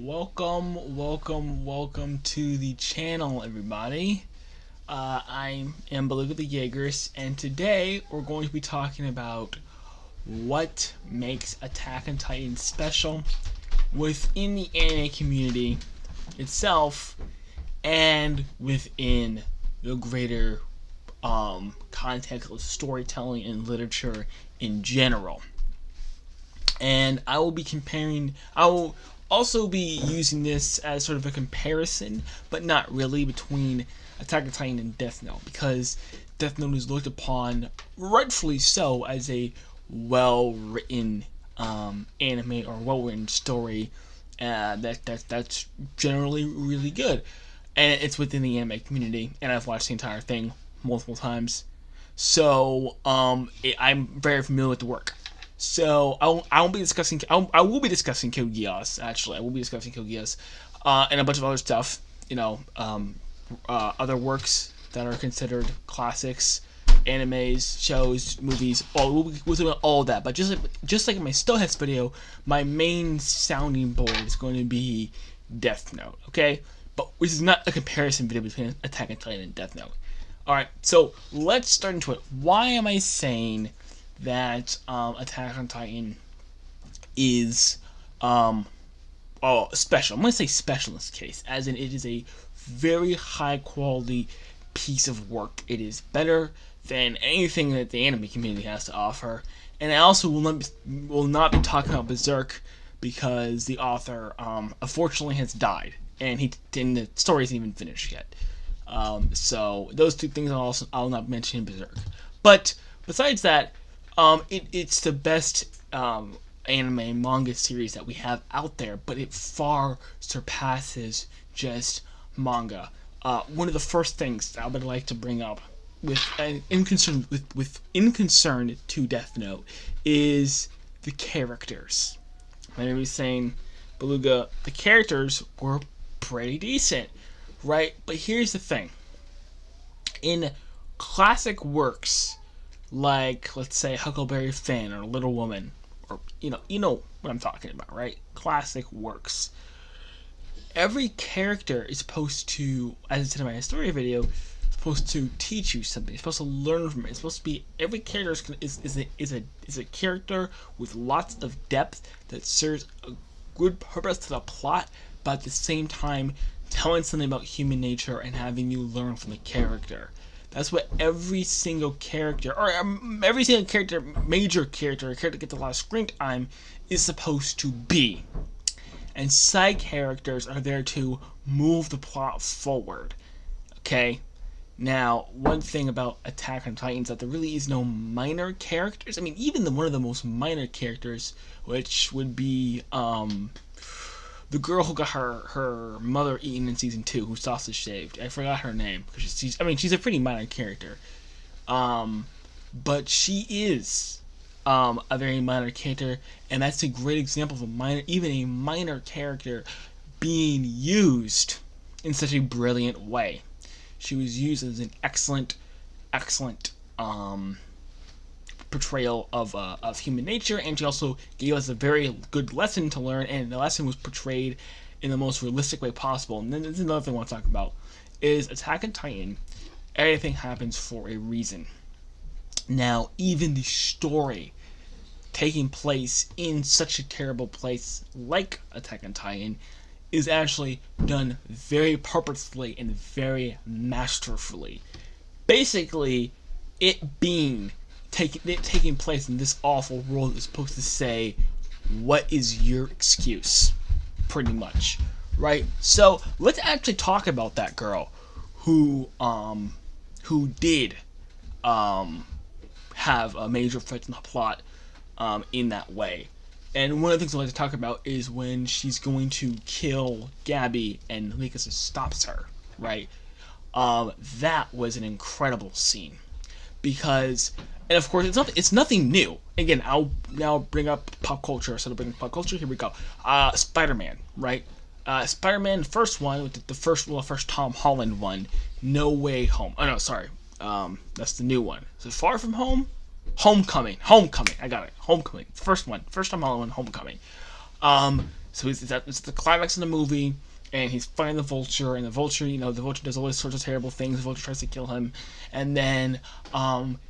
Welcome to the channel, everybody. I am Beluga the Jaegers, and today we're going to be talking about what makes Attack on Titan special within the anime community itself and within the greater context of storytelling and literature in general. And I will also be using this as sort of a comparison, but not really, between Attack on Titan and Death Note, because Death Note is looked upon, rightfully so, as a well-written anime or well-written story that's generally really good, and it's within the anime community, and I've watched the entire thing multiple times, so I'm very familiar with the work. So I will be discussing Code Geass. Actually, I will be discussing Code Geass and a bunch of other stuff. Other works that are considered classics, animes, shows, movies. We'll be doing all of that. But just like in my Stowheads video, my main sounding board is going to be Death Note. Okay, but this is not a comparison video between Attack on Titan and Death Note. All right, so let's start into it. Why am I saying that Attack on Titan is special? I'm going to say special in this case, as in it is a very high quality piece of work. It is better than anything that the anime community has to offer. And I also will not be talking about Berserk, because the author unfortunately has died, and the story isn't even finished yet. So those two things I'll not mention in Berserk. But besides that, it's the best anime manga series that we have out there, but it far surpasses just manga. One of the first things I would like to bring up in concern to Death Note is the characters. Maybe be saying, Beluga, the characters were pretty decent, right? But here's the thing. In classic works like, let's say, Huckleberry Finn or Little Woman, or you know what I'm talking about, right? Classic works. Every character is supposed to, as I said in my story video, supposed to teach you something. It's supposed to learn from it. It's supposed to be, every character is a character with lots of depth that serves a good purpose to the plot, but at the same time telling something about human nature and having you learn from the character. That's what every single character, major character, a character that gets a lot of screen time, is supposed to be. And side characters are there to move the plot forward. Okay? Now, one thing about Attack on Titan is that there really is no minor characters. I mean, even one of the most minor characters, which would be the girl who got her mother eaten in season 2, who sausage shaved. I forgot her name, because she's a pretty minor character. But she is a very minor character, and that's a great example of a minor character being used in such a brilliant way. She was used as an excellent portrayal of human nature, and she also gave us a very good lesson to learn, and the lesson was portrayed in the most realistic way possible. And then there's another thing I want to talk about is Attack on Titan. Everything happens for a reason. Now, even the story taking place in such a terrible place like Attack on Titan is actually done very purposefully and very masterfully. Basically, it taking place in this awful world is supposed to say, what is your excuse? Pretty much, right? So let's actually talk about that girl who did have a major effect on the plot in that way. And one of the things I'd like to talk about is when she's going to kill Gabby and Mikasa stops her, right? That was an incredible scene, because, and of course, it's nothing new. Again, I'll now bring up pop culture. So to bring up pop culture, here we go. Spider-Man, right? Spider-Man, the first one, the first Tom Holland one, No Way Home. Oh no, sorry. That's the new one. So Far From Home, Homecoming. I got it. Homecoming. First one. First Tom Holland one, Homecoming. So it's the climax of the movie, and he's fighting the Vulture, and the Vulture, the Vulture does all these sorts of terrible things. The Vulture tries to kill him, and then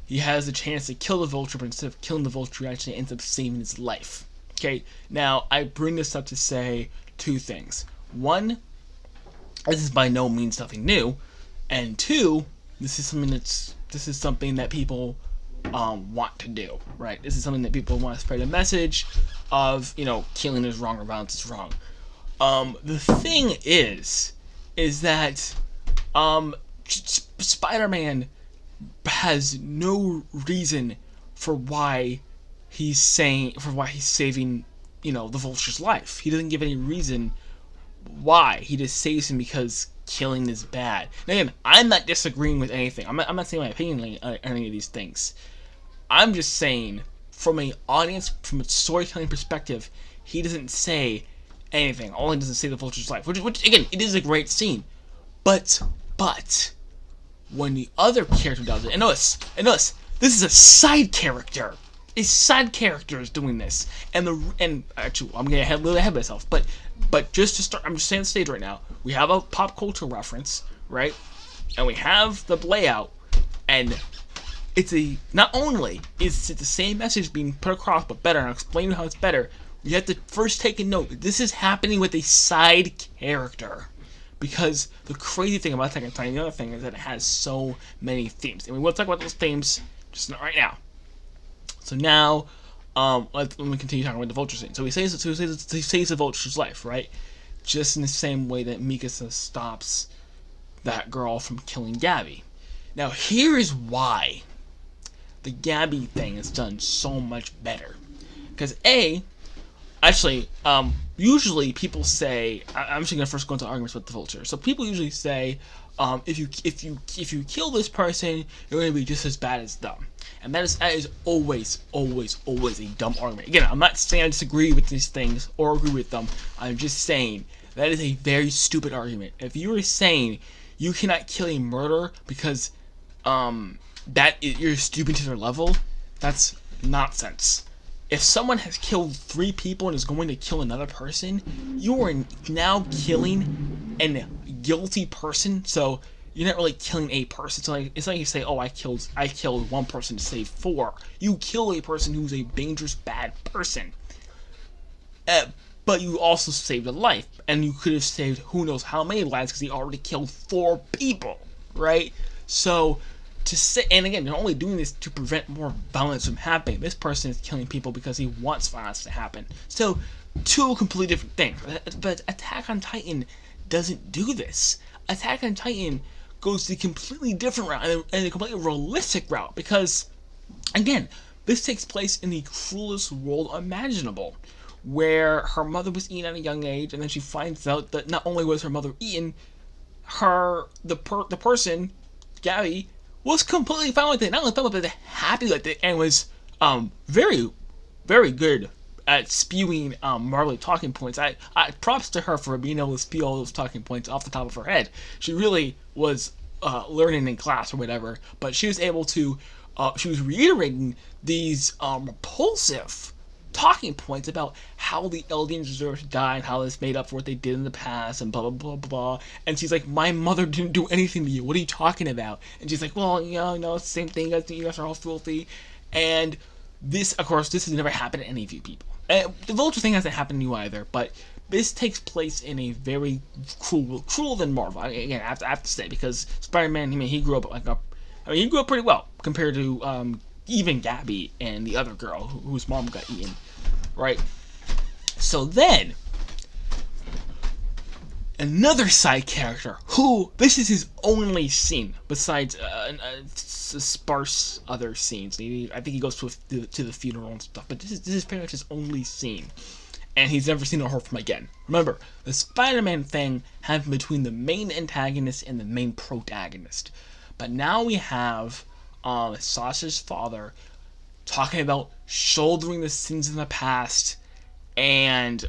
he has the chance to kill the Vulture, but instead of killing the Vulture, he actually ends up saving his life. Okay, now I bring this up to say two things. One, this is by no means nothing new, and two, this is something that people want to do, right? This is something that people want to spread a message of, killing is wrong or violence is wrong. The thing is that Spider-Man has no reason for why he's saving, the Vulture's life. He doesn't give any reason why. He just saves him because killing is bad. Now again, I'm not disagreeing with anything. I'm not saying my opinion on any of these things. I'm just saying, from a storytelling perspective, he doesn't say anything. All he does is save the Vulture's life, which again, it is a great scene. But when the other character does it, and notice, this is a side character. A side character is doing this, and actually, I'm getting a little ahead of myself. But just to start, I'm just saying the stage right now. We have a pop culture reference, right? And we have the layout, and not only is it the same message being put across, but better. And I'll explain how it's better. You have to first take a note that this is happening with a side character. Because the crazy thing about Attack on Titan, the other thing, is that it has so many themes. And we will talk about those themes just right now. So now, let me continue talking about the Vulture scene. So he saves the Vulture's life, right? Just in the same way that Mikasa stops that girl from killing Gabby. Now, here is why the Gabby thing is done so much better. Because usually people say, I'm just gonna first go into arguments with the Vulture. So people usually say, if you kill this person, you're gonna be just as bad as them. And that is always a dumb argument. Again, I'm not saying I disagree with these things or agree with them. I'm just saying that is a very stupid argument. If you are saying you cannot kill a murderer because you're stooping to their level, that's nonsense. If someone has killed 3 people and is going to kill another person, you are now killing a guilty person. So you're not really killing a person. It's like you say, oh, I killed 1 person to save 4. You kill a person who's a dangerous, bad person. But you also saved a life, and you could have saved who knows how many lives because he already killed 4 people, right? So to say, and again, you're only doing this to prevent more violence from happening. This person is killing people because he wants violence to happen. So 2 completely different things. But Attack on Titan doesn't do this. Attack on Titan goes the completely different route and a completely realistic route because, again, this takes place in the cruelest world imaginable, where her mother was eaten at a young age, and then she finds out that not only was her mother eaten, the person, Gabby, was completely fine with it. Not only fine with it, happy with it, and was very, very good at spewing Marley talking points. I props to her for being able to spew all those talking points off the top of her head. She really was learning in class or whatever, but she was able to. She was reiterating these repulsive talking points about how the Eldians deserve to die and how this made up for what they did in the past and blah blah blah blah. And she's like, "My mother didn't do anything to you. What are you talking about?" And she's like, "Well, no, it's the same thing. You guys are all filthy." And this, of course, this has never happened to any of you people. The Vulture thing hasn't happened to you either, but this takes place in a very cruel than Marvel. Again, I have to say, because Spider-Man, he grew up he grew up pretty well compared to even Gabby and the other girl whose mom got eaten, right? So then, another side character who, this is his only scene besides sparse other scenes. I think he goes to the funeral and stuff, but this is pretty much his only scene, and he's never seen a horror film again. Remember, the Spider-Man thing happened between the main antagonist and the main protagonist, but now we have Sasha's father talking about shouldering the sins in the past and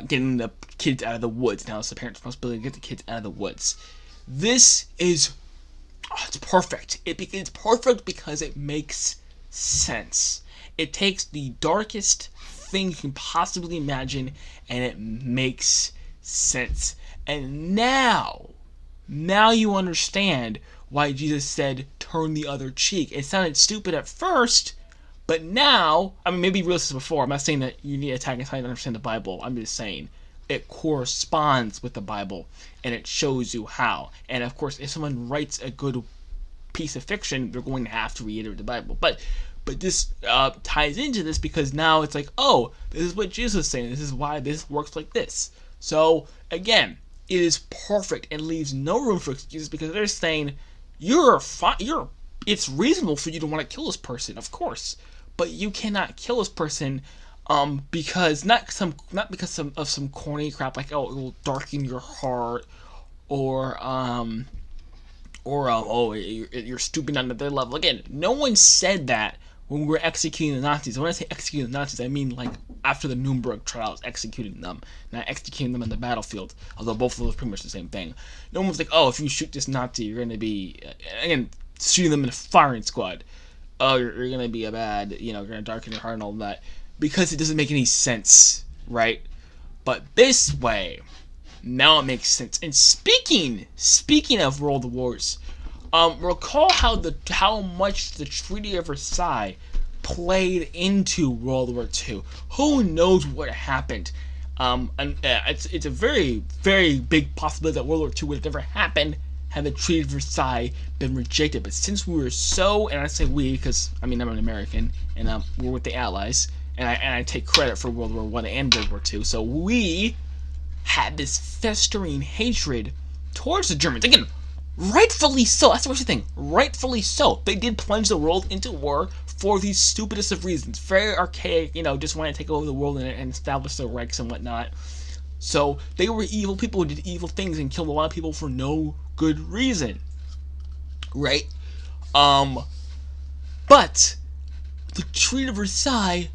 getting the kids out of the woods. Now it's the parents' responsibility to get the kids out of the woods. This is it's perfect. It's perfect because it makes sense. It takes the darkest thing you can possibly imagine, and it makes sense. And now you understand why Jesus said, turn the other cheek. It sounded stupid at first, but now, I mean, maybe you realized this before. I'm not saying that you need Attack on Titan to understand the Bible. I'm just saying it corresponds with the Bible, and it shows you how. And of course, if someone writes a good piece of fiction, they're going to have to reiterate the Bible. But this ties into this, because now it's like, oh, this is what Jesus is saying. This is why this works like this. So again, it is perfect and leaves no room for excuses, because they're saying it's reasonable for you to want to kill this person, of course, but you cannot kill this person because not because of some corny crap like, oh, it will darken your heart, or oh, you're stooping on to their level. Again, no one said that when we were executing the Nazis. When I say executing the Nazis, I mean like after the Nuremberg trials, executing them, not executing them on the battlefield, although both of those are pretty much the same thing. No one was like, oh, if you shoot this Nazi, you're going to be, again, shooting them in a firing squad. Oh, you're going to be a bad, you're going to darken your heart and all that, because it doesn't make any sense, right? But this way, now it makes sense. And speaking of World Wars, recall how much the Treaty of Versailles played into World War II. Who knows what happened? And it's a very, very big possibility that World War II would have never happened had the Treaty of Versailles been rejected. But since we were so, and I say we because I'm an American, and we're with the Allies, and I take credit for World War I and World War II, so we had this festering hatred towards the Germans. Again, rightfully so. That's the worst thing. Rightfully so. They did plunge the world into war for the stupidest of reasons. Very archaic, just want to take over the world and establish their Reichs and whatnot. So they were evil people who did evil things and killed a lot of people for no good reason. Right? But the Treaty of Versailles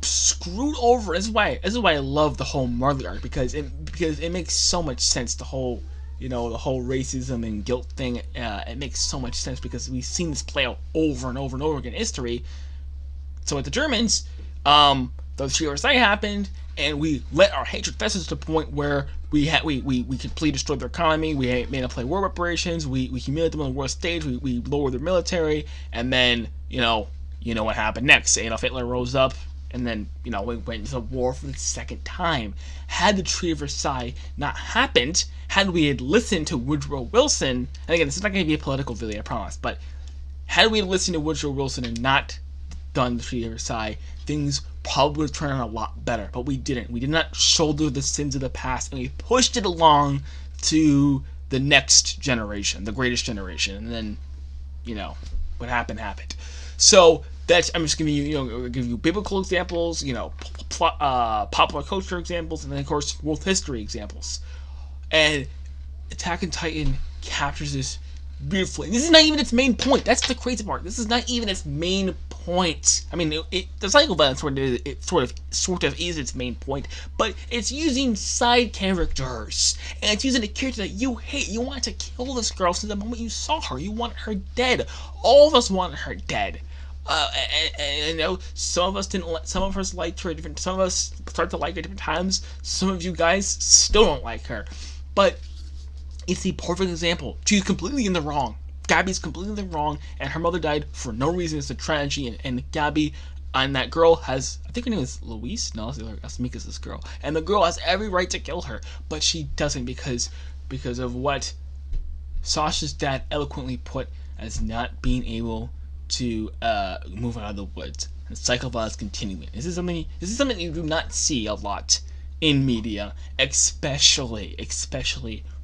screwed over. This is why I love the whole Marley arc, because it makes so much sense. The whole the whole racism and guilt thing. It makes so much sense because we've seen this play out over and over and over again in history. So with the Germans, the Treaty of Versailles happened, and we let our hatred fester to the point where we completely destroyed their economy. We made them play war reparations. We humiliated them on the world stage. We lowered their military, and then what happened next? Adolf Hitler rose up, and then we went into war for the second time. Had the Treaty of Versailles not happened, had we had listened to Woodrow Wilson, and again, this is not going to be a political video, I promise, but had we listened to Woodrow Wilson and not done the Treaty of Versailles, things probably would have turned out a lot better. But we didn't. We did not shoulder the sins of the past, and we pushed it along to the next generation, the greatest generation. And then, what happened. So that's, I'm just giving you, give you biblical examples, popular culture examples, and then of course world history examples. And Attack on Titan captures this beautifully. This is not even its main point. That's the crazy part. This is not even its main point. I mean, the cycle violence sort of is its main point, but it's using side characters, and it's using a character that you hate. You want to kill this girl since the moment you saw her. You want her dead. All of us wanted her dead. And some of us didn't. Some of us liked her at different. Some of us started to like her at different times. Some of you guys still don't like her, but it's the perfect example. She's completely in the wrong. Gabby's completely in the wrong, and her mother died for no reason. It's a tragedy, and Gabby and that girl has, I think her name is Louise? No, that's Mika's girl. And the girl has every right to kill her, but she doesn't because of what Sasha's dad eloquently put as not being able to move out of the woods. And cycle violence continuing. This is something you do not see a lot in media, especially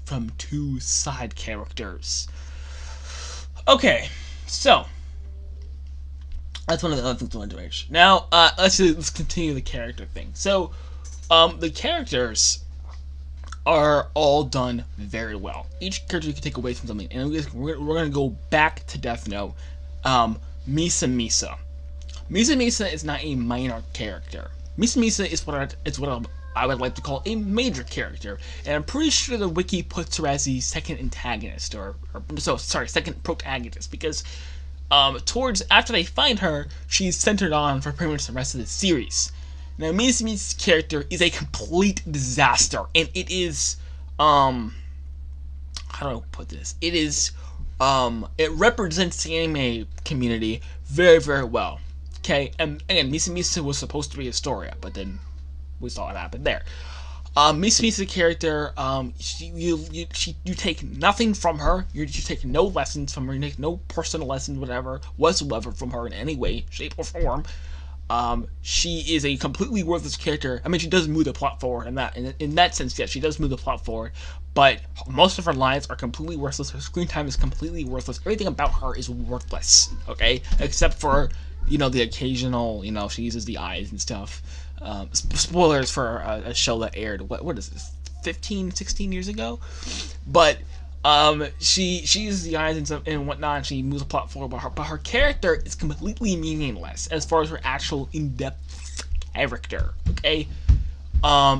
from two side characters. Okay, so that's one of the other things I wanted to mention. Now, let's continue the character thing. So, the characters are all done very well. Each character you can take away from something, and we're gonna go back to Death Note. Misa. Misa is not a minor character. Misa is what I would like to call a major character, and I'm pretty sure the wiki puts her as the second antagonist, second protagonist, because after they find her, she's centered on for pretty much the rest of the series. Now, Misumi's character is a complete disaster, and it is, how do I put this? It is, it represents the anime community very, very well. Okay, and again, Misumisu was supposed to be Historia, but then we saw what happened there. Misumi's character, you take nothing from her. You take no lessons from her. You take no personal lessons, whatsoever from her in any way, shape, or form. She is a completely worthless character. I mean, she does move the plot forward, in that sense, yes, she does move the plot forward. But most of her lines are completely worthless. Her screen time is completely worthless. Everything about her is worthless. Okay, except for the occasional, she uses the eyes and stuff. Spoilers for a show that aired, what is this, 15, 16 years ago? But she uses the eyes and whatnot, and she moves the plot forward, but her character is completely meaningless as far as her actual in-depth character, okay?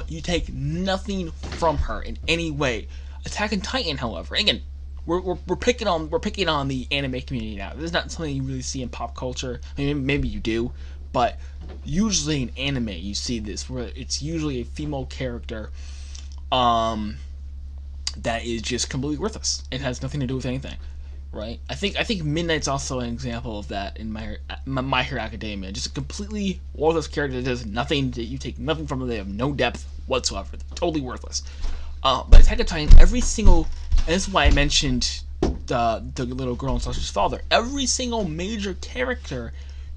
You take nothing from her in any way. Attack on Titan, however, again, we're picking on the anime community now. This is not something you really see in pop culture. I mean, maybe you do, but usually in anime you see this, where it's usually a female character that is just completely worthless. It has nothing to do with anything, right? I think Midnight's also an example of that in My Hero Academia. Just a completely worthless character that does nothing. That you take nothing from them. They have no depth whatsoever. They're totally worthless. But Attack on Titan, every single, and this is why I mentioned the little girl and Sasha's father. Every single major character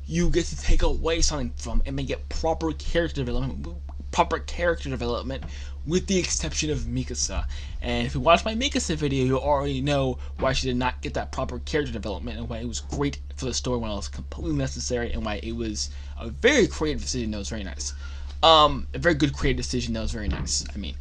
you get to take away something from, and they get proper character development, with the exception of Mikasa. And if you watch my Mikasa video, you already know why she did not get that proper character development, and why it was great for the story, when it was completely necessary, and why it was a very creative decision that was very nice. A very good creative decision that was very nice, I mean.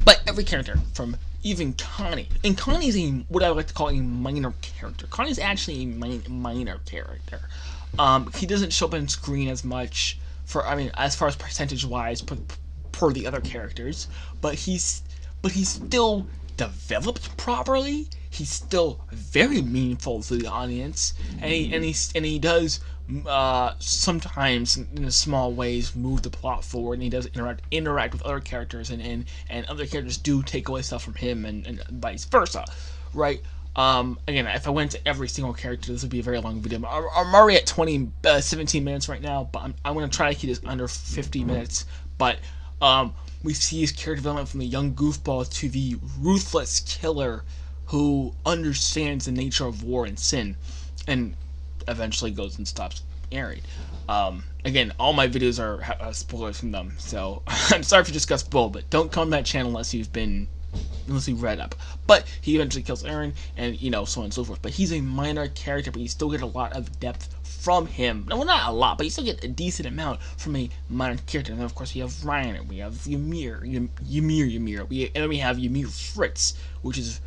But every character, from even Connie, and Connie's what I would like to call a minor character. Connie's actually a minor character. He doesn't show up on screen as much, as far as percentage-wise, per the other characters, but he's still developed properly. He's still very meaningful to the audience, and he does sometimes in small ways move the plot forward, and he does interact with other characters, and other characters do take away stuff from him, and vice versa, right? Again, if I went to every single character, this would be a very long video. I'm already at 17 minutes right now, but I'm going to try to keep this under 50 minutes. But we see his character development from the young goofball to the ruthless killer who understands the nature of war and sin, and eventually goes and stops Eren. Again, all my videos are spoilers from them, so I'm sorry if you just got spoiled, but don't come to that channel unless you've read up. But he eventually kills Eren, and so on and so forth. But he's a minor character, but you still get a lot of depth from him. No, well, not a lot, but you still get a decent amount from a minor character. And then, of course, we have Reiner, we have Ymir, and then we have Ymir Fritz, which is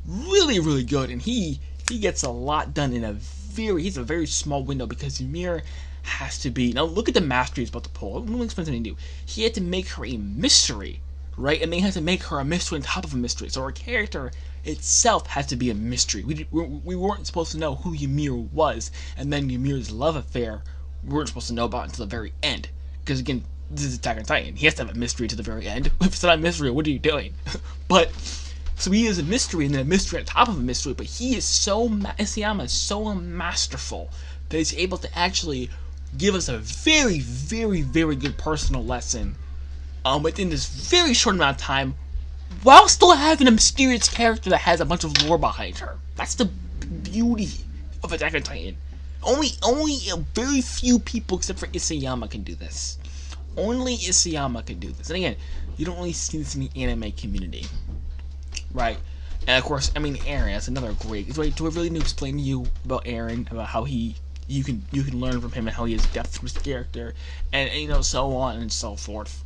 really, really good, and he gets a lot done in he's a very small window, because Ymir has to be, now look at the masteries about to pull. Let me explain something new. He had to make her a mystery, right? And they had to make her a mystery on top of a mystery. So her character itself has to be a mystery. We weren't supposed to know who Ymir was, and then Ymir's love affair we weren't supposed to know about until the very end. Because again, this is Attack on Titan. He has to have a mystery to the very end. If it's not a mystery, what are you doing? But so he is a mystery, and then a mystery on top of a mystery. But he is Isayama is so masterful that he's able to actually give us a very, very, very good personal lesson within this very short amount of time, while still having a mysterious character that has a bunch of lore behind her. That's the beauty of Attack on Titan. Only a very few people, except for Isayama, can do this. Only Isayama can do this. And again, you don't really see this in the anime community, right? And of course, Eren, that's another great. Do I really need to explain to you about Eren, about how you can learn from him, and how he has depth to his character, and so on and so forth,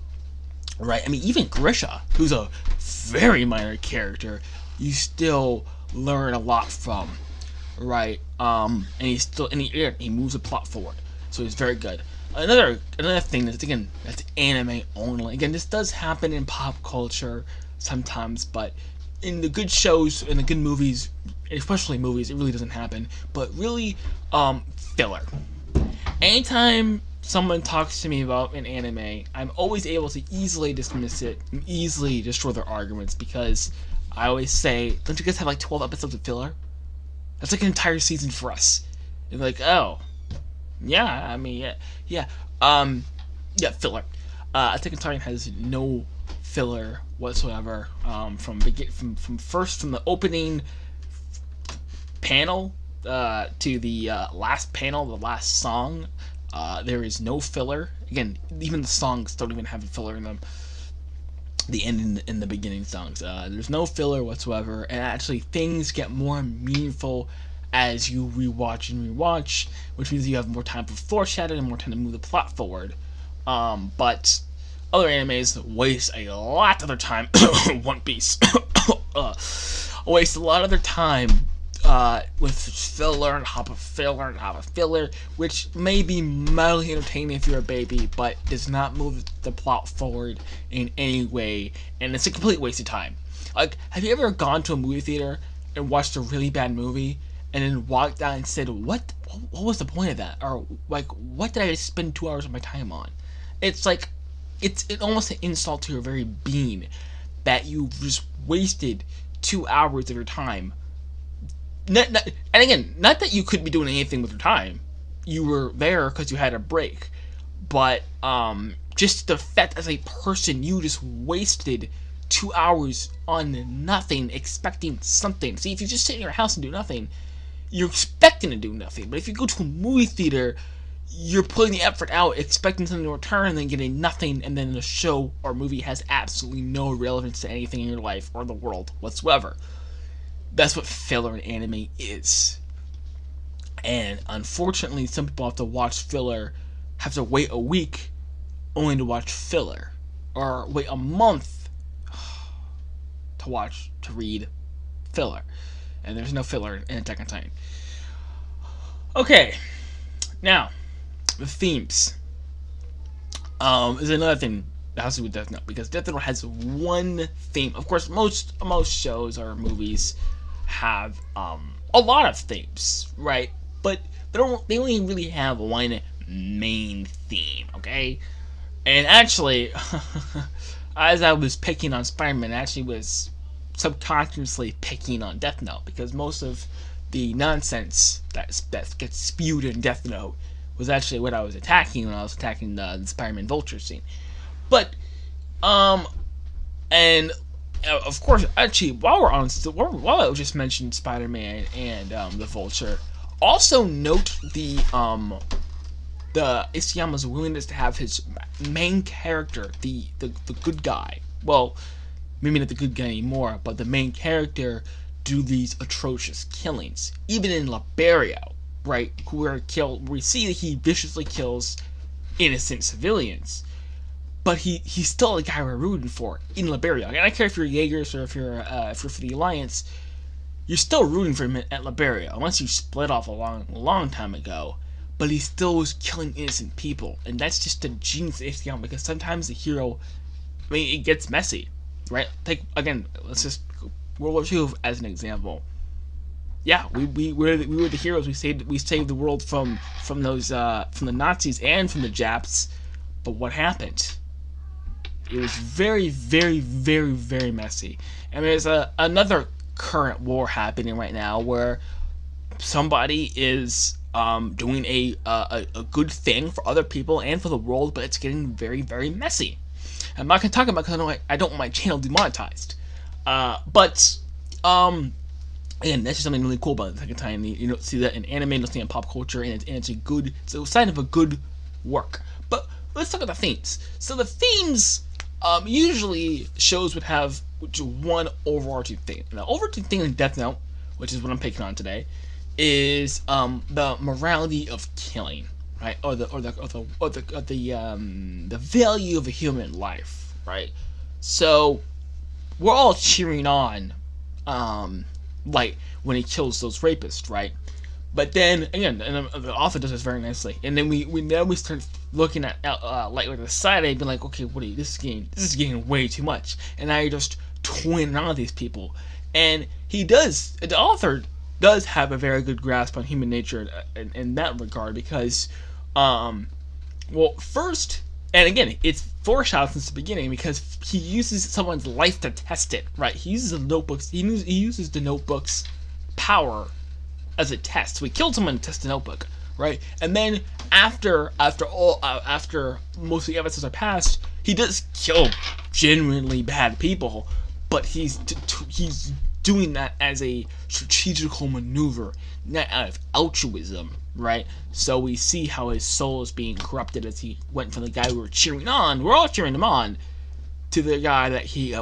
right? even Grisha, who's a very minor character, you still learn a lot from, right? And he moves the plot forward, so he's very good. Another thing that's anime only. Again, this does happen in pop culture sometimes, but in the good shows and the good movies, especially movies, it really doesn't happen. But really, filler. Anytime someone talks to me about an anime, I'm always able to easily dismiss it and easily destroy their arguments, because I always say, don't you guys have like 12 episodes of filler? That's like an entire season for us. And they're like, oh, yeah, I mean, yeah, filler. Attack on Titan has no filler whatsoever. From the opening panel to the last panel, the last song, there is no filler. Again, even the songs don't even have a filler in them. The end and the beginning songs. There's no filler whatsoever, and actually things get more meaningful as you rewatch, which means you have more time for foreshadowing and more time to move the plot forward. But other animes waste a lot of their time. One Piece waste a lot of their time with filler and hop of filler, which may be mildly entertaining if you're a baby, but does not move the plot forward in any way, and it's a complete waste of time. Like, have you ever gone to a movie theater and watched a really bad movie, and then walked out and said, what was the point of that? Or, like, what did I just spend 2 hours of my time on? It's like, it's almost an insult to your very being that you just wasted 2 hours of your time. And again, not that you couldn't be doing anything with your time. You were there because you had a break. But just the fact as a person, you just wasted 2 hours on nothing, expecting something. See, if you just sit in your house and do nothing, you're expecting to do nothing. But if you go to a movie theater, you're putting the effort out, expecting something to return, and then getting nothing, and then the show or movie has absolutely no relevance to anything in your life or the world whatsoever. That's what filler in anime is. And unfortunately, some people have to watch filler, have to wait a week only to watch filler, or wait a month to read filler. And there's no filler in Attack on Titan. Okay, now the themes is another thing that has to do with Death Note, because Death Note has one theme. Of course, most shows or movies have a lot of themes, right? But they only really have one main theme, okay? And actually, as I was picking on Spider-Man, I actually was subconsciously picking on Death Note, because most of the nonsense that gets spewed in Death Note was actually what I was attacking when I was attacking the Spider-Man Vulture scene. But and of course, actually, while I just mentioned Spider-Man and the Vulture, also note the Isayama's willingness to have his main character, the good guy, well, maybe not the good guy anymore, but the main character, do these atrocious killings. Even in Liberio, right, we see that he viciously kills innocent civilians. But he's still the guy we're rooting for in Liberio. And I don't care if you're Jaegers or if you're for the Alliance, you're still rooting for him at Liberio, unless you split off a long time ago. But he still was killing innocent people, and that's just the genius of Isayama, because sometimes the hero, I mean, it gets messy, right? Take again, let's just World War II as an example. Yeah, we were the heroes. We saved the world from those from the Nazis and from the Japs. But what happened? It was very, very, very, very messy. And there's another current war happening right now where somebody is doing a good thing for other people and for the world, but it's getting very, very messy. I'm not going to talk about it because I don't want my channel demonetized. But again, that's just something really cool about the Attack on Titan. You don't see that in anime, you don't see it in pop culture, and it's a sign of a good work. But let's talk about the themes. So the themes, usually shows would have one overarching theme. Now, overarching theme in Death Note, which is what I'm picking on today, is the morality of killing, right? Or the value of a human life, right? So we're all cheering on, like when he kills those rapists, right? But then again, and the author does this very nicely. And then we start looking at like the side and be like, okay, this is getting way too much. And now you're just toying around with these people. And the author does have a very good grasp on human nature in that regard, because Well, first, and again, it's foreshadowed since the beginning because he uses someone's life to test it, right? He uses the notebooks. He uses the notebook's power as a test. So he killed someone to test the notebook, right? And then after most of the episodes are passed, he does kill genuinely bad people, but he's doing that as a strategical maneuver, not out of altruism, right? So we see how his soul is being corrupted as he went from the guy we were cheering on, we're all cheering him on, to the guy that he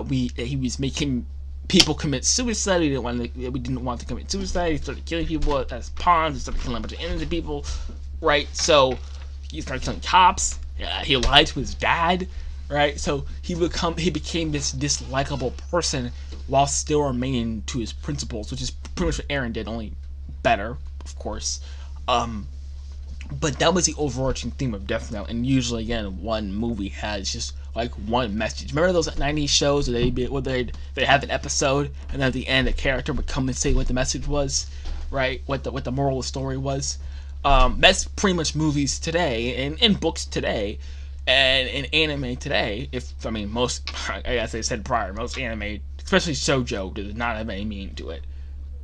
was making people commit suicide. We didn't want to commit suicide. He started killing people as pawns. He started killing a bunch of innocent people, right? So he started killing cops. He lied to his dad, right? So he became this dislikable person while still remaining to his principles, which is pretty much what Eren did, only better, of course. But that was the overarching theme of Death Note, and usually, again, one movie has just like one message. Remember those 90s shows where they'd have an episode, and then at the end, a character would come and say what the message was, right? What the moral of the story was. That's pretty much movies today, and books today, and in anime today. Most, as I said prior, most anime, especially shoujo, does not have any meaning to it.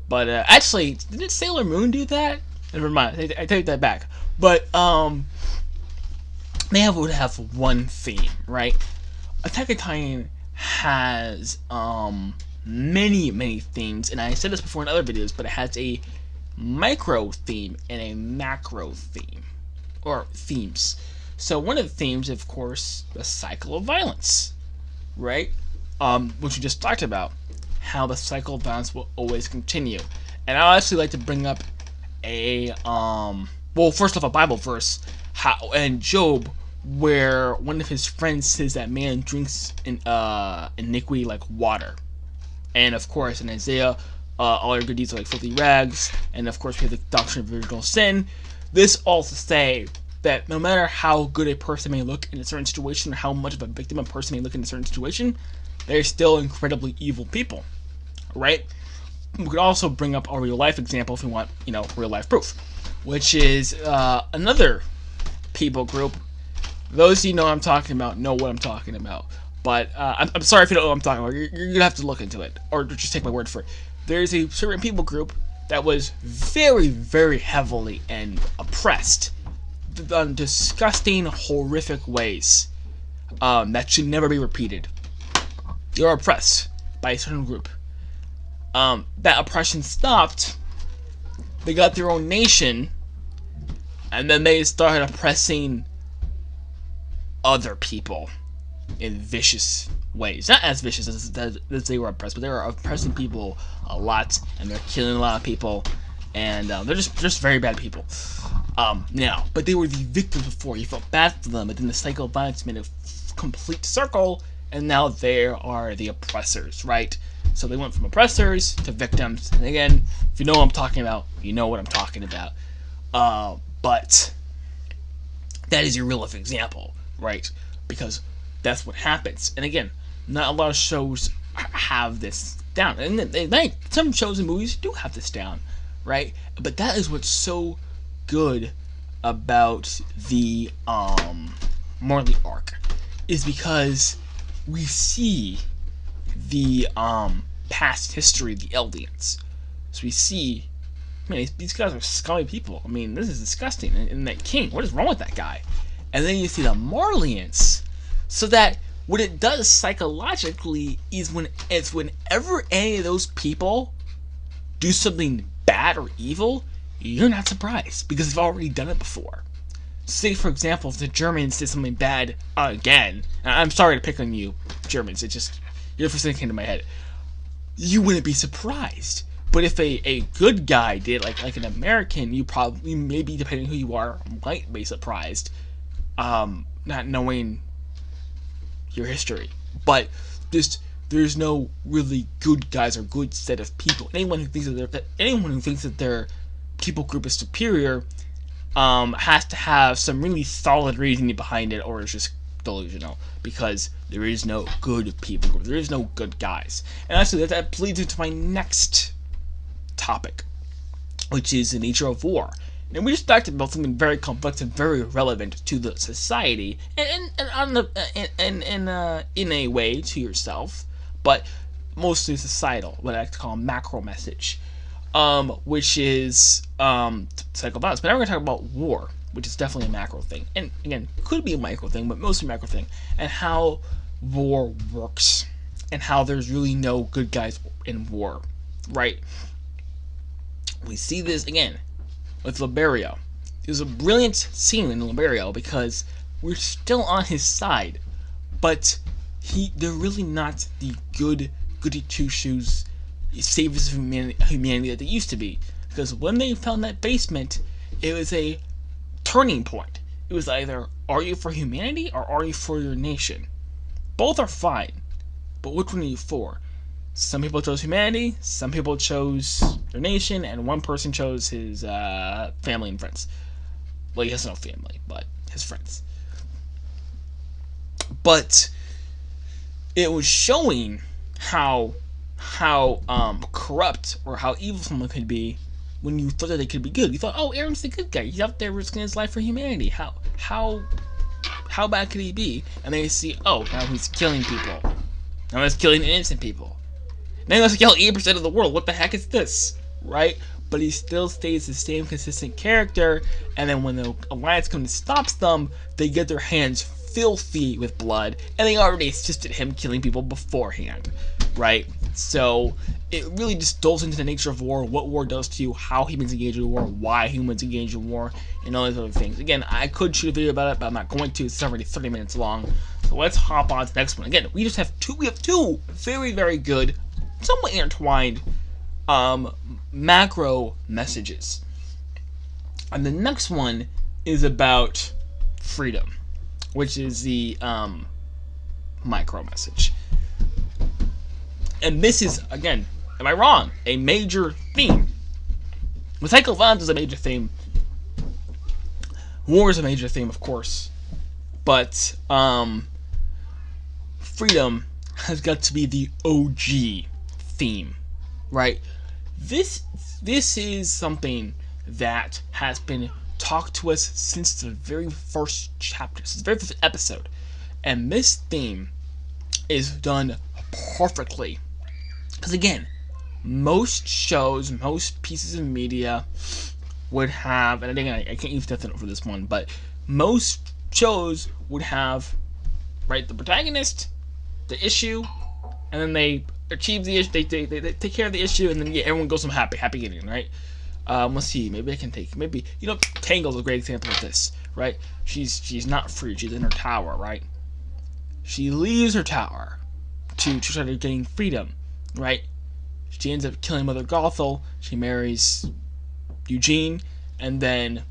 But actually, didn't Sailor Moon do that? Never mind, I take that back. But they would have one theme, right? Attack on Titan has many themes, and I said this before in other videos, but it has a micro theme and a macro theme, or themes. So one of the themes, of course, the cycle of violence, right? Which we just talked about, how the cycle of violence will always continue. And I actually like to bring up first off, a Bible verse, in Job, where one of his friends says that man drinks iniquity like water. And of course, in Isaiah, all your good deeds are like filthy rags. And of course, we have the doctrine of original sin. This all to say that no matter how good a person may look in a certain situation, or how much of a victim a person may look in a certain situation, they're still incredibly evil people, right? We could also bring up a real life example if we want, real life proof, which is another people group. Those of you know what I'm talking about know what I'm talking about. But I'm sorry if you don't know what I'm talking about. You're going to have to look into it, or just take my word for it. There's a certain people group that was very, very heavily and oppressed in disgusting, horrific ways that should never be repeated. You're oppressed by a certain group. That oppression stopped. They got their own nation, and then they started oppressing other people in vicious ways. Not as vicious as they were oppressed, but they were oppressing people a lot, and they're killing a lot of people, and they're just very bad people. But they were the victims before. You felt bad for them, but then the cycle of violence made a complete circle, and now they are the oppressors, right? So they went from oppressors to victims. And again, if you know what I'm talking about, you know what I'm talking about. But that is your real life example, right? Because that's what happens. And again, not a lot of shows have this down. And some shows and movies do have this down, right? But that is what's so good about the Marley arc, is because we see the past history of the Eldians. So we see, man, these guys are scummy people. I mean, this is disgusting. And that king, what is wrong with that guy? And then you see the Marleyans. So that what it does psychologically is whenever any of those people do something bad or evil, you're not surprised because they've already done it before. Say, for example, if the Germans did something bad again, and I'm sorry to pick on you, Germans, you're the first thing that came to my head, you wouldn't be surprised. But if a good guy did, like an American, you probably, maybe depending who you are, might be surprised, not knowing your history. But there's no really good guys or good set of people. Anyone who thinks that their people group is superior has to have some really solid reasoning behind it, or it's just delusional, because there is no good people group. There is no good guys. And actually, that leads into my next topic, which is the nature of war. And we just talked about something very complex and very relevant to the society, in a way to yourself, but mostly societal, what I like to call a macro message, which is psycho violence. But now we're going to talk about war, which is definitely a macro thing, and again, could be a micro thing, but mostly a macro thing, and how war works, and how there's really no good guys in war, right? We see this again with Liberio. There's a brilliant scene in Liberio because we're still on his side, but they're really not the goody two shoes savers of humanity that they used to be. Because when they found that basement, it was a turning point. It was either, are you for humanity or are you for your nation? Both are fine, but which one are you for? Some people chose humanity, some people chose their nation, and one person chose his family and friends. Well, he has no family, but his friends. But it was showing how corrupt or how evil someone could be when you thought that they could be good. You thought, oh, Aaron's the good guy. He's out there risking his life for humanity. How bad could he be? And then you see, oh, now he's killing people. Now he's killing innocent people. Now he wants to kill 80% of the world. What the heck is this? Right? But he still stays the same consistent character, and then when the Alliance comes and stops them, they get their hands filthy with blood, and they already assisted him killing people beforehand, right? So it really just delves into the nature of war, what war does to you, how humans engage in war, why humans engage in war, and all these other things. Again, I could shoot a video about it, but I'm not going to. It's already 30 minutes long. So let's hop on to the next one. Again, we have two very, very good, somewhat intertwined macro messages. And the next one is about freedom, which is the micro message. And this is, again, am I wrong? A major theme. Psycho violence is a major theme. War is a major theme, of course. But freedom has got to be the OG theme, right? This is something that has been talked to us since the very first chapter, since the very first episode, and this theme is done perfectly. Because again, most shows, most pieces of media would have, and again, I can't use Death Note for this one, but most shows would have, right, the protagonist, the issue, and then they achieve the issue, they take care of the issue, and then everyone goes home happy ending, right? Let's see, maybe Tangle's a great example of this, right? She's not free, she's in her tower, right? She leaves her tower to try to gain freedom, right? She ends up killing Mother Gothel, she marries Eugene, and then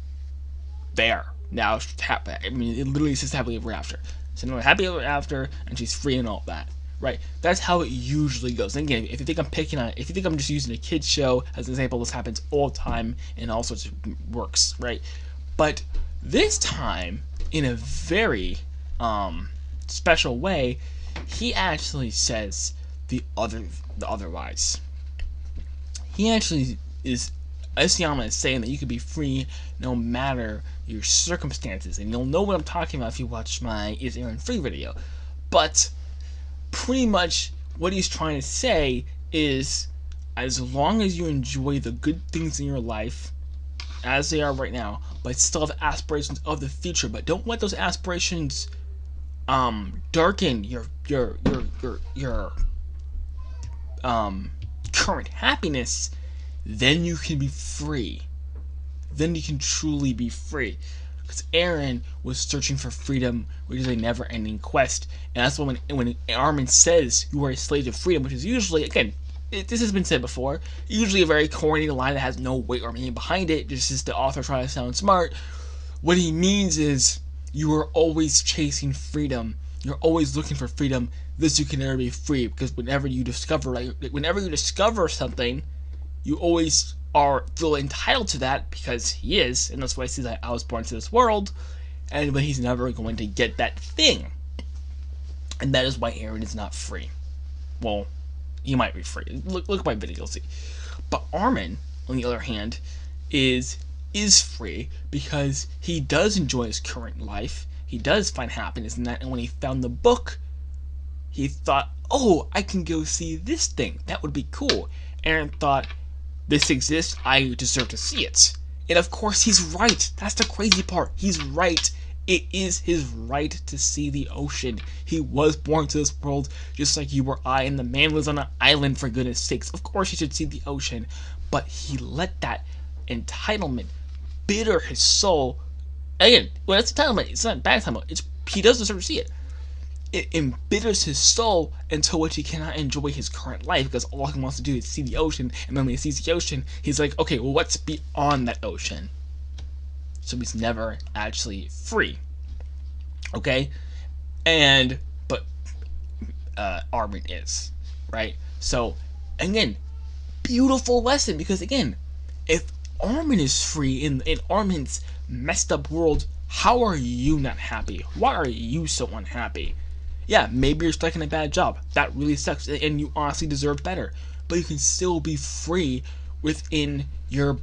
now she's happy. I mean, it literally says happily ever after. So now happy ever after, and she's free and all that. Right, that's how it usually goes. And again, if you think I'm just using a kids show as an example, this happens all the time in all sorts of works, right? But this time, in a very special way, he actually says the otherwise. He actually is, Isayama is saying that you can be free no matter your circumstances, and you'll know what I'm talking about if you watch my Is Aaron Free video. But pretty much what he's trying to say is, as long as you enjoy the good things in your life as they are right now, but still have aspirations of the future, but don't let those aspirations darken your current happiness, then you can be free. Then you can truly be free. Because Eren was searching for freedom, which is a never-ending quest, and that's when Armin says you are a slave to freedom, which is usually, again, this has been said before, usually a very corny line that has no weight or meaning behind it, just as the author trying to sound smart. What he means is you are always chasing freedom. You're always looking for freedom. This you can never be free, because whenever you discover something, you always feel entitled to that, because he is, and that's why he says that I was born to this world, but he's never going to get that thing. And that is why Eren is not free. Well, he might be free. Look at my video, you'll see. But Armin, on the other hand, is is free because he does enjoy his current life. He does find happiness in that. And when he found the book, he thought, oh, I can go see this thing. That would be cool. Eren thought, this exists, I deserve to see it. And of course, he's right. That's the crazy part. He's right. It is his right to see the ocean. He was born to this world just like you or I, and the man was on an island, for goodness sakes. Of course he should see the ocean. But he let that entitlement bitter his soul. Again, well, it's entitlement. It's not bad entitlement. He does deserve to see it. It embitters his soul until which he cannot enjoy his current life, because all he wants to do is see the ocean, and then when he sees the ocean, he's like, okay, well, what's beyond that ocean? So he's never actually free. Okay? But Armin is, right? So, again, beautiful lesson, because again, if Armin is free in Armin's messed up world, how are you not happy? Why are you so unhappy? Yeah, maybe you're stuck in a bad job. That really sucks, and you honestly deserve better. But you can still be free within your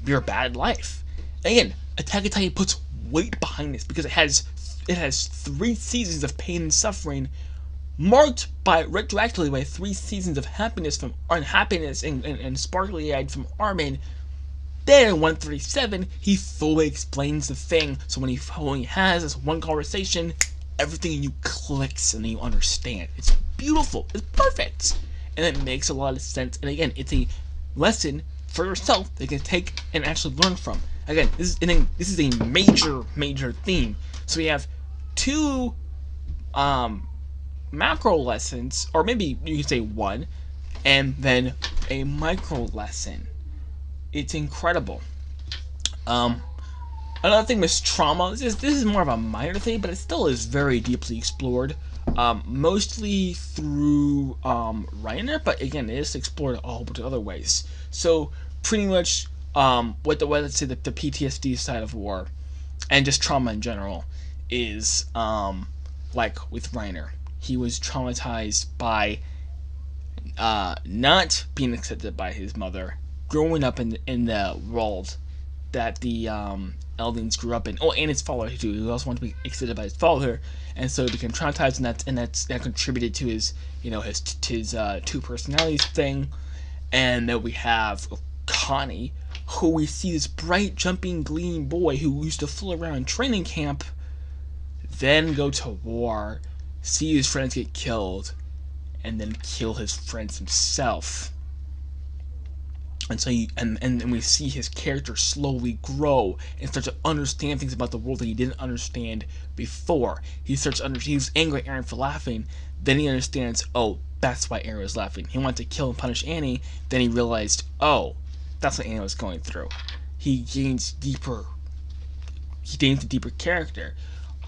bad life. Again, Attack on Titan puts weight behind this because it has 3 seasons of pain and suffering, marked by retroactively by 3 seasons of happiness from unhappiness and sparkly-eyed from Armin. Then in 137, he fully explains the thing. So when he has this one conversation, everything in you clicks and then you understand. It's beautiful. It's perfect. And it makes a lot of sense. And again, it's a lesson for yourself that you can take and actually learn from. Again, this is a major theme. So we have 2 macro lessons, or maybe you could say 1, and then a micro lesson. It's incredible. Another thing with trauma, this is more of a minor thing, but it still is very deeply explored. Mostly through Reiner, but again, it is explored a whole bunch of other ways. So pretty much let's say the PTSD side of war, and just trauma in general, is like with Reiner. He was traumatized by not being accepted by his mother, growing up in the world that the Eldings grew up in. Oh, and his father too. He also wanted to be accepted by his father, and so he became traumatized, and that contributed to his his 2 personalities thing. And then we have Connie, who we see this bright, jumping, gleaming boy who used to fool around in training camp, then go to war, see his friends get killed, and then kill his friends himself. And so and we see his character slowly grow and start to understand things about the world that he didn't understand before. He was angry at Eren for laughing. Then he understands, oh, that's why Eren was laughing. He wanted to kill and punish Annie. Then he realized, oh, that's what Annie was going through. He gains a deeper character.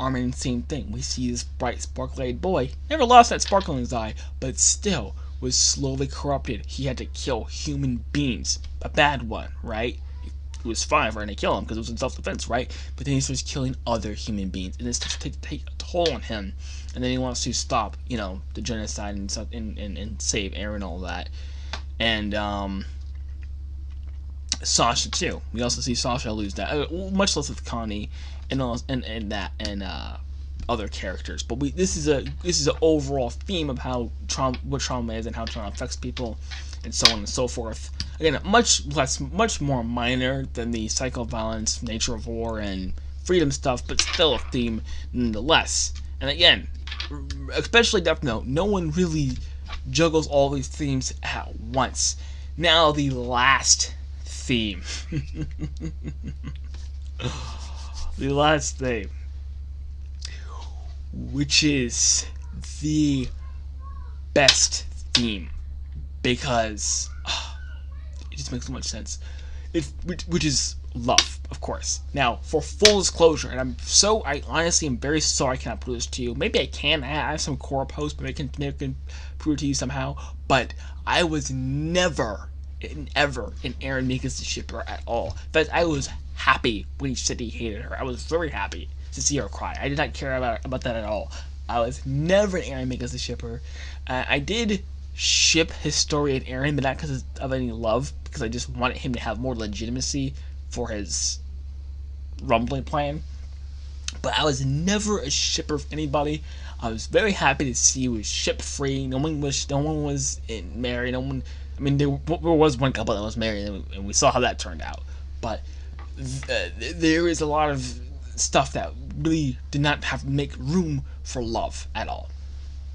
Armin, same thing. We see this bright, sparkly-eyed boy. Never lost that sparkle in his eye, but still was slowly corrupted. He had to kill human beings. A bad one, right? It was fine for him to kill him because it was in self-defense, right? But then he starts killing other human beings, and it starts to take a toll on him. And then he wants to stop, the genocide and stuff, and save Eren and all that. And Sasha too. We also see Sasha lose that, much less with Connie and other characters. But this is an overall theme of what trauma is and how trauma affects people, and so on and so forth. Again, much more minor than the psycho-violence, nature of war, and freedom stuff, but still a theme nonetheless. And again, especially Death Note, no one really juggles all these themes at once. Now the last theme. The last theme, which is the best theme, because it just makes so much sense. Which is love, of course. Now, for full disclosure, and I honestly am very sorry I cannot prove this to you. Maybe I can. I have some core posts, but maybe I can prove it to you somehow. But I was never an Eren Mikasa shipper at all. In fact, I was happy when he said he hated her. I was very happy to see her cry. I did not care about that at all. I was never an Eren Mikasa shipper. I did ship Historia and Eren, but not because of any love, because I just wanted him to have more legitimacy for his rumbling plan. But I was never a shipper of anybody. I was very happy to see he was ship free. No one was married. No one. I mean, there was one couple that was married, and we saw how that turned out. But there is a lot of stuff that really did not have make room for love at all.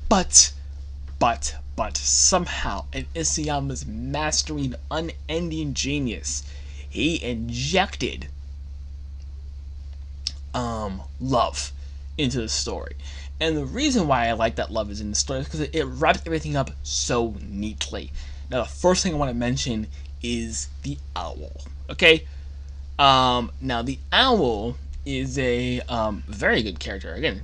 But somehow, in Isayama's mastering, unending genius, he injected love into the story. And the reason why I like that love is in the story is because it wraps everything up so neatly. Now, the first thing I want to mention is the owl. Okay? Now, the owl is a very good character. Again,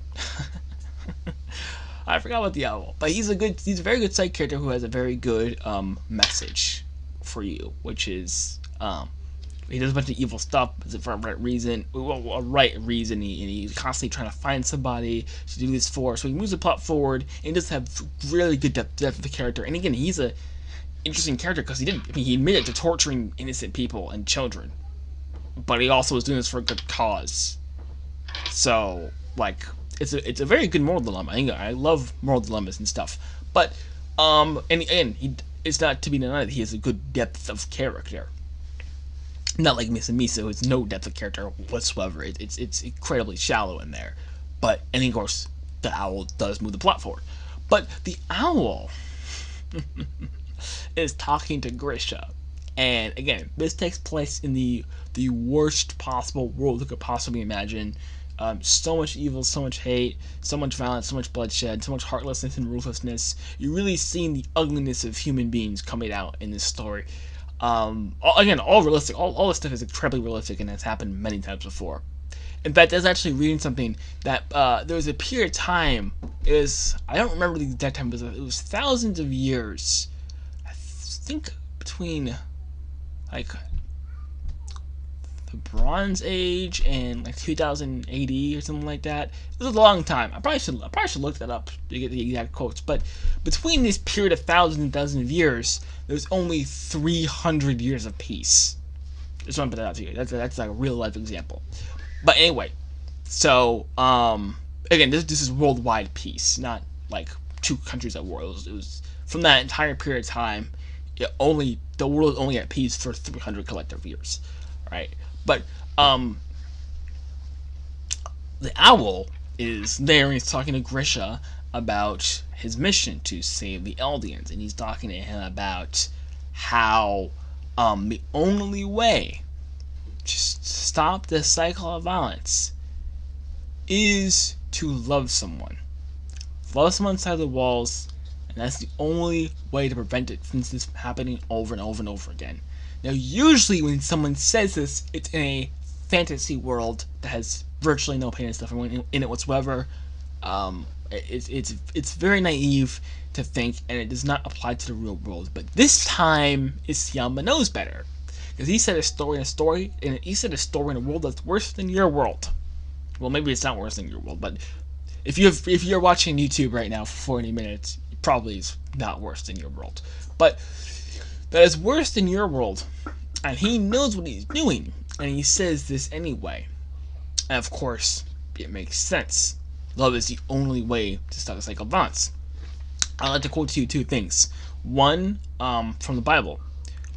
I forgot about the owl, but he's a very good side character who has a very good message for you, which is he does a bunch of evil stuff for a right reason, and he's constantly trying to find somebody to do this for. So he moves the plot forward, and he does have really good depth of the character. And again, he's a interesting character because he admitted to torturing innocent people and children, but he also was doing this for a good cause. So, like, it's a very good moral dilemma. I love moral dilemmas and stuff. But and it's not to be denied that he has a good depth of character. Not like Misa, who has no depth of character whatsoever. It's incredibly shallow in there. But, and of course, the owl does move the plot forward. But the owl is talking to Grisha. And again, this takes place in the worst possible world you could possibly imagine. So much evil, so much hate, so much violence, so much bloodshed, so much heartlessness and ruthlessness. You're really seeing the ugliness of human beings coming out in this story. Again, all realistic. All this stuff is incredibly realistic and has happened many times before. In fact, I was actually reading something that there was a period of time. I don't remember the exact time, but it was thousands of years. I think between like the Bronze Age and like 2080 or something like that. It was a long time. I probably should look that up to get the exact quotes. But between this period of thousands of years, there's only 300 years of peace. Just want to put that out to you. That's like a real life example. But anyway, so again, this is worldwide peace, not like two countries at war. It was from that entire period of time. The world is only at peace for 300 collective years, right? But the owl is there and he's talking to Grisha about his mission to save the Eldians, and he's talking to him about how the only way to stop this cycle of violence is to love someone. Love someone inside the walls, and that's the only way to prevent it from this happening over and over and over again. Now, usually when someone says this, it's in a fantasy world that has virtually no pain and stuff in it whatsoever. It's very naive to think, and it does not apply to the real world. But this time, Isayama knows better, because he said a story in a world that's worse than your world. Well, maybe it's not worse than your world, but if you're watching YouTube right now for 40 minutes, it probably is not worse than your world. But that is worse than your world, and he knows what he's doing, and he says this anyway. And of course, it makes sense. Love is the only way to stop the cycle of violence. I'd like to quote to you two things. One, from the Bible,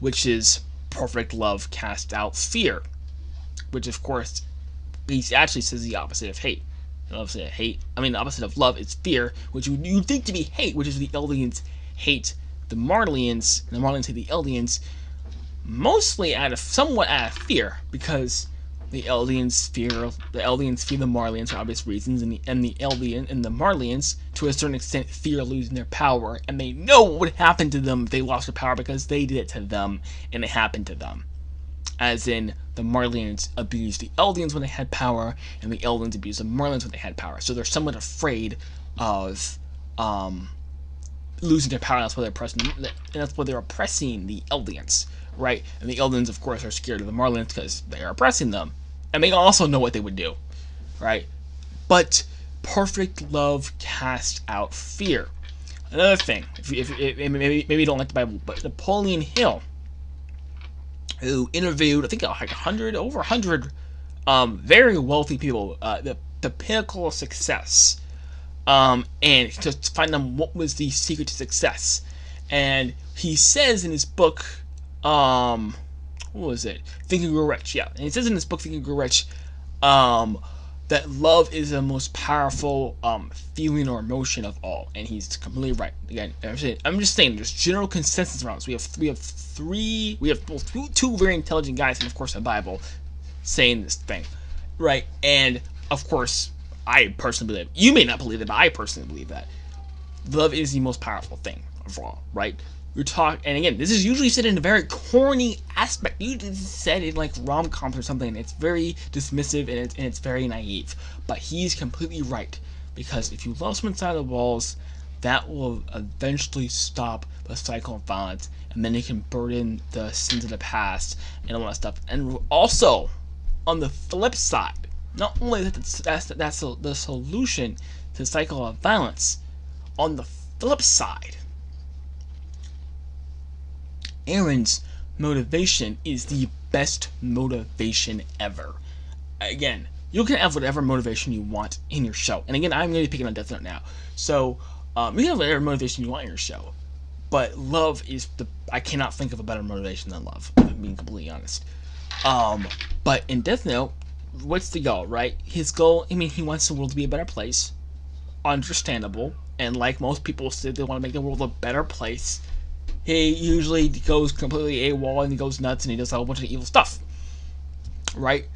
which is perfect love casts out fear, which of course, he actually says the opposite of hate. The opposite of love is fear, which you think to be hate, which is the Eldians hate the Marleyans, and the Marleyans hate the Eldians, mostly somewhat out of fear, because the Eldians fear the Marleyans for obvious reasons, and the Marleyans, to a certain extent, fear losing their power, and they know what would happen to them if they lost their power because they did it to them, and it happened to them. As in, the Marleyans abused the Eldians when they had power, and the Eldians abused the Marleyans when they had power. So they're somewhat afraid of losing their power. That's why they're oppressing the Eldians, right? And the Eldians, of course, are scared of the Marleyans because they are oppressing them, and they also know what they would do, right? But perfect love casts out fear. Another thing, if maybe you don't like the Bible, but Napoleon Hill who interviewed, I think, like over 100 very wealthy people, the pinnacle of success, and to find out what was the secret to success. And he says in his book, what was it? Think and Grow Rich. Yeah, and he says in his book, Think and Grow Rich, that love is the most powerful feeling or emotion of all, and he's completely right. Again, I'm just saying, there's general consensus around this. We have two very intelligent guys, and of course the Bible, saying this thing, right? And of course, I personally believe. You may not believe it, but I personally believe that love is the most powerful thing of all, right? We're talking, and again, this is usually said in a very corny aspect. Usually said in like rom-coms or something. It's very dismissive and it's very naive. But he's completely right, because if you love someone inside the walls, that will eventually stop the cycle of violence, and then it can burden the sins of the past and all that stuff. And also, on the flip side, not only that's the solution to the cycle of violence, on the flip side, Aaron's motivation is the best motivation ever. Again, you can have whatever motivation you want in your show. And again, I'm going to be picking on Death Note now. So, you can have whatever motivation you want in your show. But love is I cannot think of a better motivation than love, if I'm being completely honest. But in Death Note, what's the goal, right? His goal, he wants the world to be a better place. Understandable. And like most people say, they want to make the world a better place. He usually goes completely AWOL and he goes nuts and he does a whole bunch of evil stuff. Right?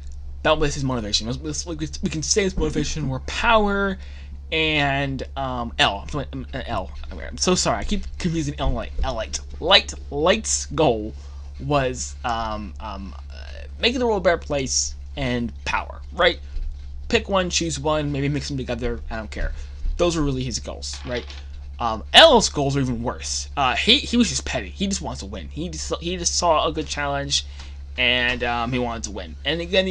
That was his motivation. We can say his motivation were power and L. I'm so sorry. I keep confusing L and Light. Light's goal was making the world a better place and power. Right? Pick one, choose one, maybe mix them together. I don't care. Those were really his goals. Right? L's goals are even worse. He was just petty. He just wants to win. He just saw a good challenge, and he wanted to win. And again,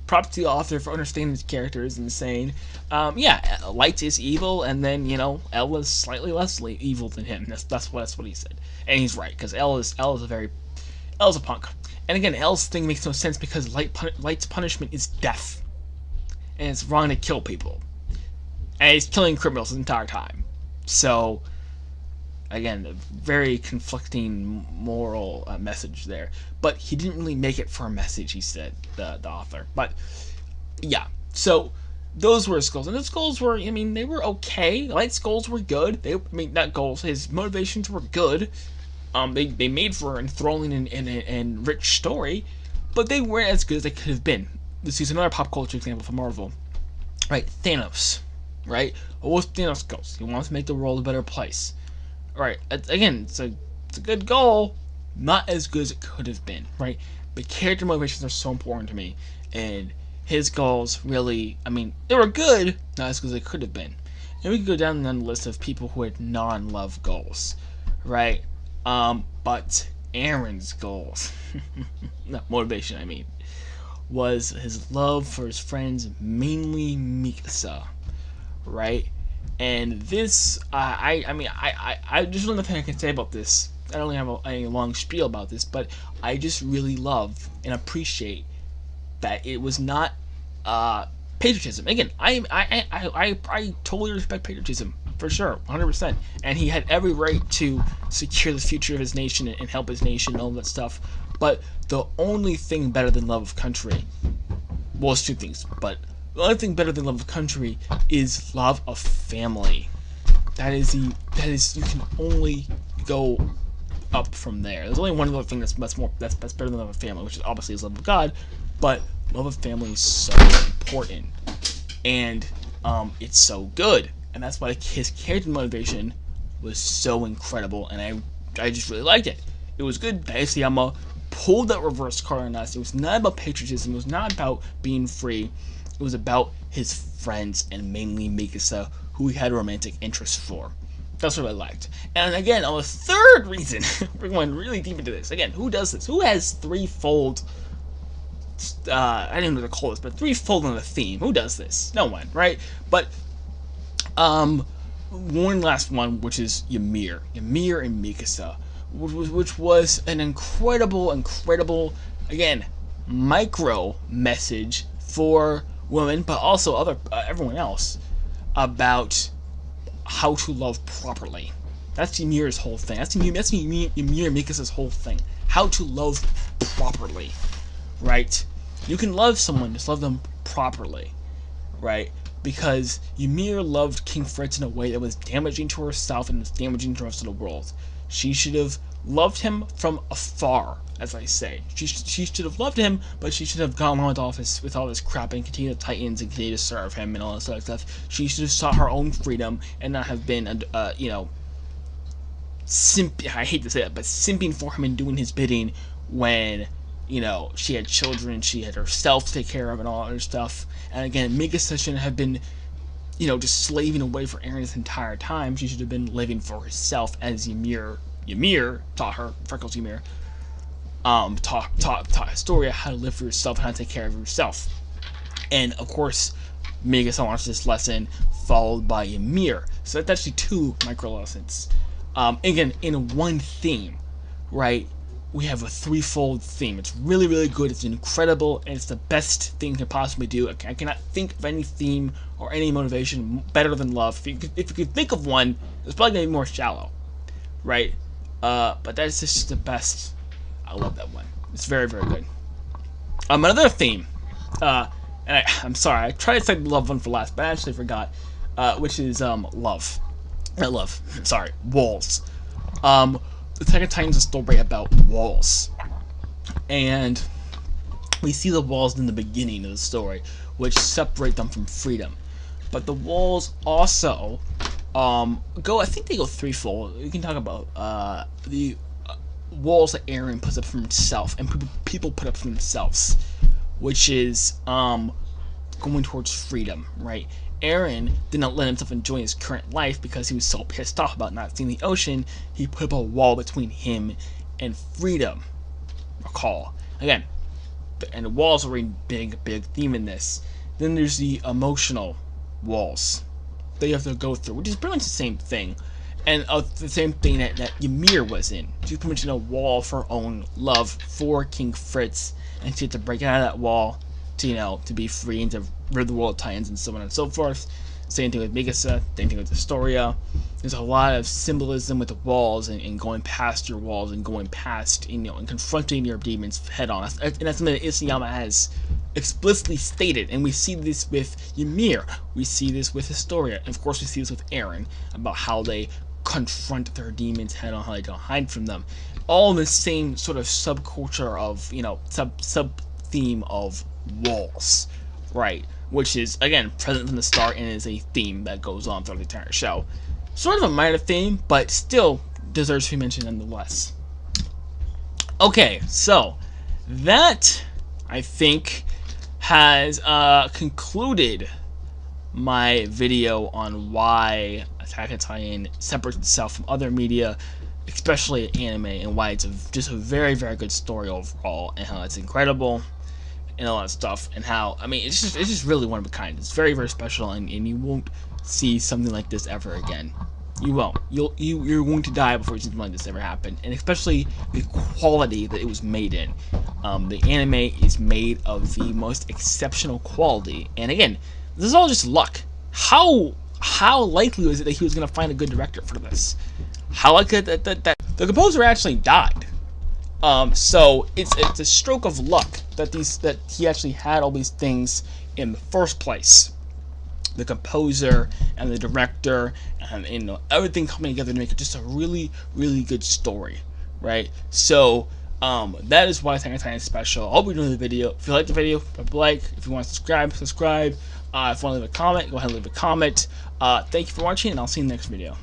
props to the author for understanding his characters and saying, yeah, Light is evil, and then L is slightly less evil than him. That's what he said, and he's right, because L's a punk. And again, L's thing makes no sense because Light's punishment is death, and it's wrong to kill people, and he's killing criminals the entire time. So, again, a very conflicting moral message there. But he didn't really make it for a message, he said, the author. But, yeah. So, those were his goals. And his goals were, they were okay. Light's goals were good. Not goals. His motivations were good. They made for an enthralling and rich story. But they weren't as good as they could have been. This is another pop culture example from Marvel. Right, Thanos. Right? What's Thanos' goals? He wants to make the world a better place. Right? Again, it's a good goal, not as good as it could have been. Right? But character motivations are so important to me, and his goals really, they were good, not as good as they could have been. And we can go down the list of people who had non-love goals. Right? But Aaron's goals, not motivation, was his love for his friends, mainly Mikasa. Right? And this, I just don't know nothing I can say about this. I don't really have a long spiel about this, but I just really love and appreciate that it was not patriotism. Again, I totally respect patriotism, for sure, 100%. And he had every right to secure the future of his nation and help his nation and all that stuff. But the only thing better than love of country, well, it's two things, but the only thing better than love of country is love of family. That is you can only go up from there. There's only one other thing that's better than love of family, which is obviously is love of God, but love of family is so important, and it's so good, and that's why his character motivation was so incredible, and I just really liked it. It was good. Isayama pulled that reverse card on us. It was not about patriotism. It was not about being free. It was about his friends, and mainly Mikasa, who he had a romantic interest for. That's what I liked. And again, on the third reason, we're going really deep into this. Again, who does this? Who has threefold, I don't know what to call this, but threefold on the theme? Who does this? No one, right? But, one last one, which is Ymir. Ymir and Mikasa which was an incredible, again, micro message for women, but also everyone else, about how to love properly. That's Ymir's whole thing. That's Ymir Mikasa' whole thing. How to love properly, right? You can love someone, just love them properly, right? Because Ymir loved King Fritz in a way that was damaging to herself and was damaging to the rest of the world. She should have loved him from afar, as I say. She should have loved him, but she should have gone on with all this crap and continue to Titans and continue to serve him and all that sort of stuff. She should have sought her own freedom and not have been, I hate to say that, but simping for him and doing his bidding when, she had children, she had herself to take care of and all that other stuff. And again, Mikasa shouldn't have been, just slaving away for Eren this entire time. She should have been living for herself, as Ymir taught her, Freckles Ymir, taught Historia how to live for yourself and how to take care of yourself. And of course, Mikasa learns this lesson, followed by Ymir. So that's actually 2 micro lessons. Again, in one theme, right? We have a threefold theme. It's really, really good. It's incredible, and it's the best thing you can possibly do. I cannot think of any theme or any motivation better than love. If you could think of one, it's probably gonna be more shallow, right? But that's just the best. I love that one. It's very, very good. Another theme, and I'm sorry, I tried to say the love one for last, but I actually forgot, which is love. Not love. Sorry, walls. Attack on Titan is a story about walls, and we see the walls in the beginning of the story, which separate them from freedom. But the walls also I think they go threefold. We can talk about the walls that Eren puts up for himself and people put up for themselves, which is going towards freedom, right? Eren did not let himself enjoy his current life because he was so pissed off about not seeing the ocean. He put up a wall between him and freedom. Recall. Again, and the walls are a big theme in this. Then there's the emotional walls that you have to go through, which is pretty much the same thing. And the same thing that Ymir was in. She's pretty much in a wall of her own love for King Fritz, and she had to break out of that wall to be free and to rid the world of Titans and so on and so forth. Same thing with Mikasa, same thing with Historia. There's a lot of symbolism with the walls and going past your walls and going past, and confronting your demons head on. And that's something that Isayama has explicitly stated, and we see this with Ymir, we see this with Historia, and of course we see this with Eren, about how they confront their demons head on, how they don't hide from them. All in the same sort of subculture of, sub-theme of walls, right? Which is, again, present from the start and is a theme that goes on throughout the entire show. Sort of a minor theme, but still deserves to be mentioned nonetheless. Okay, so that, I think, has concluded my video on why Attack on Titan separates itself from other media, especially anime, and why it's just a very, very good story overall, and how it's incredible and all that stuff, and how, it's just really one of a kind. It's very, very special, and you won't see something like this ever again. You won't. You're going to die before you see something like this ever happen, and especially the quality that it was made in. The anime is made of the most exceptional quality, and again, this is all just luck. How likely was it that he was going to find a good director for this? How likely that the composer actually died? So it's a stroke of luck that he actually had all these things in the first place. The composer and the director and everything coming together to make it just a really, really good story, right? So that is why Attack on Titan is special. I hope you're doing the video. If you like the video, drop a like. If you want to subscribe. If you want to leave a comment, go ahead and leave a comment. Thank you for watching, and I'll see you in the next video.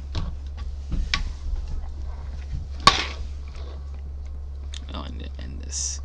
Oh, I need to end this.